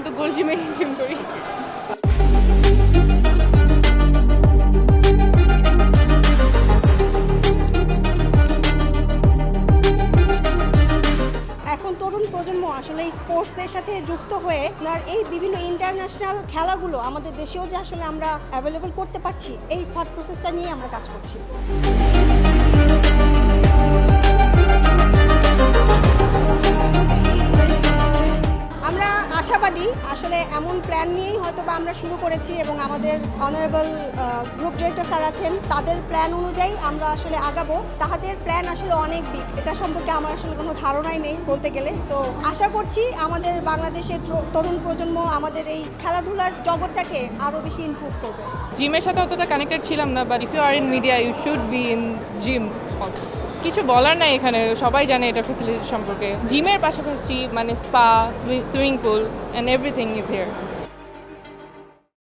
আমি তো গোল্ড জিমে জিম করি। এখন তরুণ প্রজন্ম আসলে এই স্পোর্টসের সাথে যুক্ত হয়ে আপনার এই বিভিন্ন ইন্টারন্যাশনাল খেলাগুলো আমাদের দেশেও যে আসলে আমরা অ্যাভেলেবল করতে পারছি, এই থট প্রসেসটা নিয়ে আমরা কাজ করছি। আমরা আশাবাদী, আসলে এমন প্ল্যান নিয়েই হয়তো বা আমরা শুরু করেছি এবং আমাদের অনারেবল গ্রুপ ডিরেক্টর স্যার আছেন, তাদের প্ল্যান অনুযায়ী আমরা আসলে আগাবো। তাদের প্ল্যান আসলে অনেক বিগ, এটা সম্পর্কে আমার আসলে কোনো ধারণাই নেই বলতে গেলে। তো আশা করছি আমাদের বাংলাদেশের তরুণ প্রজন্ম আমাদের এই খেলাধুলার জগৎটাকে আরও বেশি ইমপ্রুভ করবে। জিমের সাথে অতটা কানেক্টেড ছিলাম না, but if you are in media you should be in gym also. কিছু বলার নাই, এখানে সবাই জানে এটা ফেসিলিটি সম্পর্কে। জিমের পাশাপাশি মানে spa, swimming pool and everything is here.